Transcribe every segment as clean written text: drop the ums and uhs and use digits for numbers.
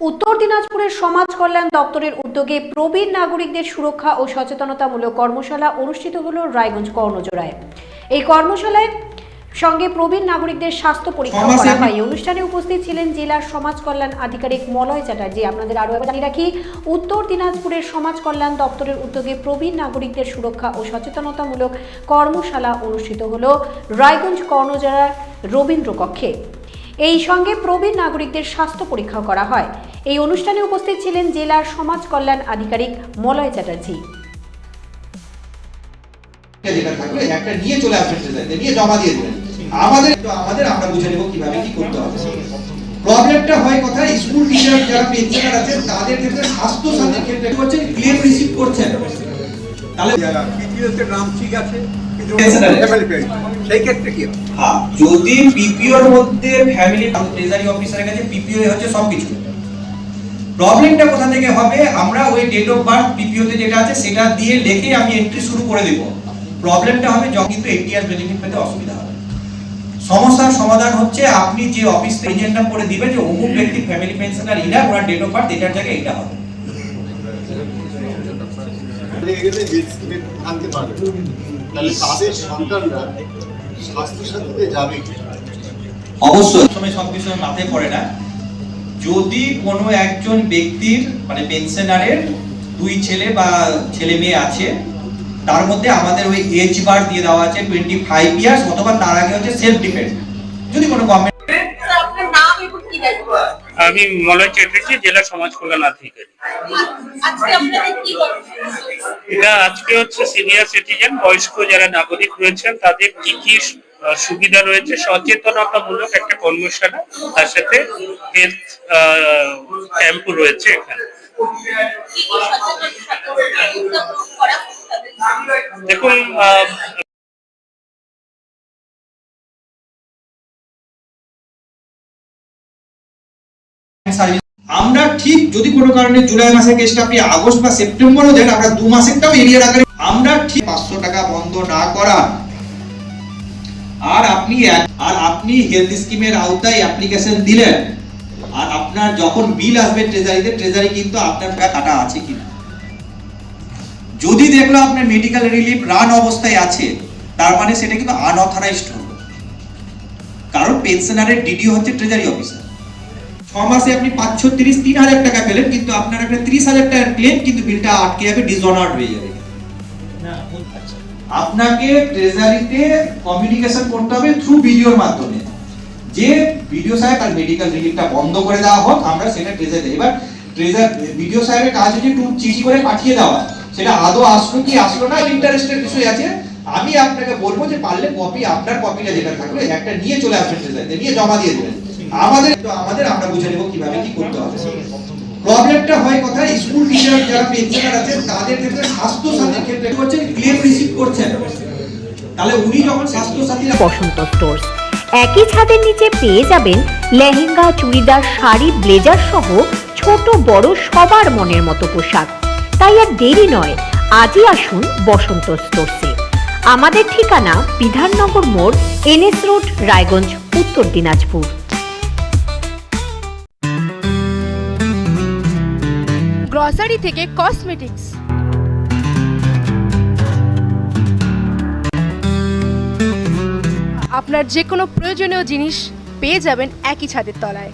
উত্তর দিনাজপুরের সমাজ কল্যাণ দপ্তরের উদ্যোগে প্রবীণ নাগরিকদের সুরক্ষা ও সচেতনতামূলক কর্মশালা অনুষ্ঠিত হলো রায়গঞ্জ কর্ণজোড়ায়। এই কর্মশালায় সঙ্গে প্রবীণ নাগরিকদের স্বাস্থ্য পরীক্ষা করা হয়। এই অনুষ্ঠানে উপস্থিত ছিলেন জেলার সমাজ কল্যাণ আধিকারিক মলয় চ্যাটার্জি। আপনাদের আরও একবার জানিয়ে রাখি, উত্তর দিনাজপুরের সমাজ কল্যাণ দপ্তরের উদ্যোগে প্রবীণ নাগরিকদের সুরক্ষা ও সচেতনতামূলক কর্মশালা অনুষ্ঠিত হলো রায়গঞ্জ কর্ণজোড়ার রবীন্দ্র কক্ষে। এই সঙ্গে প্রবীণ নাগরিকদের স্বাস্থ্য পরীক্ষা করা হয়। এই অনুষ্ঠানে উপস্থিত ছিলেন জেলার সমাজ কল্যাণ আধিকারিক মলয় চ্যাটার্জি। একটা নিয়ে চলে আসবেন, নিয়ে জমা দিয়ে দেবেন। আমাদের আমরা বুঝে নেব কিভাবে কি করতে হবে। প্রবলেমটা হয় কোথায়, স্কুল টিচার যারা পেনশনার আছে তাদের ক্ষেত্রে স্বাস্থ্য সাথীর ক্ষেত্রে করছেন ক্লেম রিসিভ করছেন, তাহলে পিপিওতে নাম ঠিক আছে কিন্তু সেই ক্ষেত্রে কি হ্যাঁ, যদি পিপিওর মধ্যে ফ্যামিলি ট্রেজারি অফিসারের কাছে পিপিও হচ্ছে সবকিছু। প্রবলেমটা কোথা থেকে হবে, আমরা ওই ডেট অফ বার্থ পিপিওতে যেটা আছে সেটা দিয়ে লিখে আমি এন্ট্রি শুরু করে দেব। প্রবলেমটা হবে যখন কিন্তু 80 ইয়ার্স বেনিফিট পেতে অসুবিধা হবে। সমস্যার সমাধান হচ্ছে আপনি যে অফিস এজেন্টটা করে দিবেন যে অমুক ব্যক্তি ফ্যামিলি পেনশনার ইনার ওনার ডেট অফ বার্থ এটার জায়গায় এটা হবে। অবশ্যই সময় সবকিছু মাথায় পড়ে না। যদি কোনো একজন ব্যক্তির মানে পেনশনারের দুই ছেলে বা ছেলে মেয়ে আছে, তার মধ্যে আমাদের ওই এজ বার দিয়ে দেওয়া আছে 25 ইয়ার্স অথবা তার আগে হচ্ছে সেলফ ডিফেন্স। যদি কোনো গভর্নমেন্ট। আমি মলয় চ্যাটার্জি, জেলা সমাজ কল্যাণ আধিকারিক। এটা আজকে হচ্ছে সিনিয়র সিটিজেন, বয়স্ক যারা নাগরিক রয়েছেন তাদের কি কি সুবিধা রয়েছে সচেতনতামূলক একটা কর্মশালা, তার সাথে হেলথ ক্যাম্প রয়েছে এখানে। দেখুন, আমরা ঠিক যদি কোনো কারণে জুলাই মাসের কেসটা আপনি আগস্ট বা সেপ্টেম্বরও দেন, আমরা 2 মাসেরটাও এরিয়ার আকারে আমরা ঠিক 500 টাকা বন্ধ না করা আর আপনি হেলথ স্কিমের আওতায় অ্যাপ্লিকেশন দিলেন আর আপনার যখন বিল আসবে ট্রেজারি কিন্তু আপনার টাকা কাটা আছে কিনা, যদি দেখলো আপনার মেডিকেল রিলিফ রান অবস্থায় আছে তার মানে সেটা কিন্তু আনঅথরাইজড হবে, কারণ পেনশনারের ডিডি হচ্ছে ট্রেজারি অফিসার। 6 মাসে আপনি 530 টাকা পেলেন কিন্তু আপনার একটা 30,000 টাকার ক্লেম, কিন্তু বিলটা আটকে যাবে, ডিসঅনার্ড হয়ে যাবে। আপনাকে ট্রেজারিতে কমিউনিকেশন করতে হবে থ্রু ভিডিওর মাধ্যমে, যে ভিডিও সাহেব আর মেডিকেল রিলিফটা বন্ধ করে দেওয়া হোক, আমরা সেটা ট্রেজারি। এবার ভিডিও সাহেবের কাজ হচ্ছে একটু চিঠি করে পাঠিয়ে দেওয়া, সেটা আদৌ আসলো কি আসলো না ইন্টারেস্টের বিষয় আছে। আমি আপনাকে বলবো যে পারলে কপি, আপনার কপিটা যেটা থাকলে একটা নিয়ে চলে আসবেন, ট্রেজারিতে নিয়ে জমা দিয়ে দেবেন। আমাদের আমরা বুঝে নেব কিভাবে কি করতে হবে। প্রবলেমটা হয় কোথায়, স্কুল টিচার যারা পেনশনার আছে তাদের ক্ষেত্রে স্বাস্থ্য সাথীর ক্ষেত্রে করছেন ক্লেম রিসিভ করছেন, তাহলে উনি যখন স্বাস্থ্য সাথী। বসন্ত স্টোর্স একই ছাদের নিচে পেয়ে যাবেন লেহেঙ্গা, চুড়িদার, শাড়ি, ব্লেজার সহ ছোট বড় সবার মনের মতো পোশাক। তাই আর দেরি নয়, আজই আসুন বসন্ত স্টোর্সে। আমাদের ঠিকানা বিধাননগর মোড়, NS রোড, রায়গঞ্জ, উত্তর দিনাজপুর। গ্রসারি থেকে কসমেটিক্স, আপনার যে কোনো প্রয়োজনীয় জিনিস পেয়ে যাবেন একই ছাদের তলায়।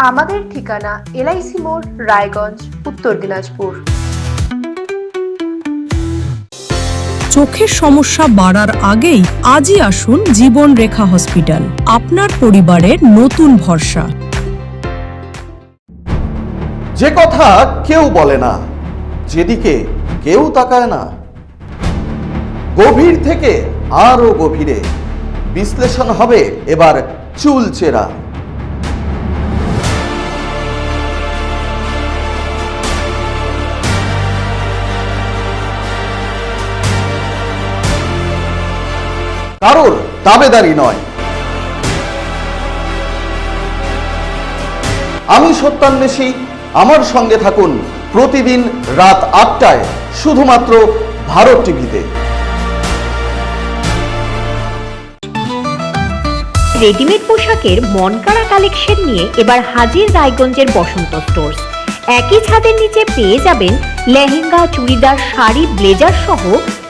আমাদের ঠিকানা LIC মোড়, রায়গঞ্জ, উত্তর দিনাজপুর। চোখের সমস্যা বাড়ার আগেই আজই আসুন জীবন রেখা হসপিটাল, আপনার পরিবারের নতুন ভরসা। যে কথা কেউ বলে না, যেদিকে কেউ তাকায় না, গভীর থেকে আরো গভীরে বিশ্লেষণ হবে এবার চুলচেরা। কারোর দাবেদারি নয়। আমি সত্যান্বেষী, আমার সঙ্গে থাকুন প্রতিদিন রাত 8টায় শুধুমাত্র ভারত টিভিতে। রেডিমেড পোশাকের মনকাড়া কালেকশন নিয়ে এবার হাজির রায়গঞ্জের বসন্ত স্টোর্স। একই ছাদের নিচে পেয়ে যাবেন লেহেঙ্গা, চুড়িদার, শাড়ি, ব্লেজার সহ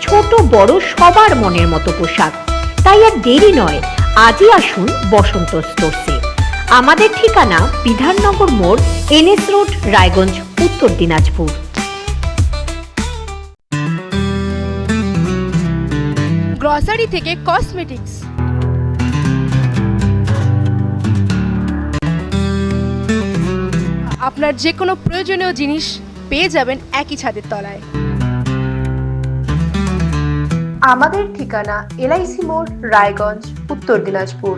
ছোট বড় সবার মনের মতো পোশাক। তাই আর দেরি নয়, আজই আসুন বসন্ত স্টোর্সে। আমাদের ঠিকানা বিধাননগর মোড়, NS রোড, রায়গঞ্জ, উত্তর দিনাজপুর। গ্রসারি থেকে কসমেটিক্স, আপনার যে কোনো প্রয়োজনীয় জিনিস পেয়ে যাবেন একই ছাদের তলায়। আমাদের ঠিকানা LIC মোড়, রায়গঞ্জ, উত্তর দিনাজপুর।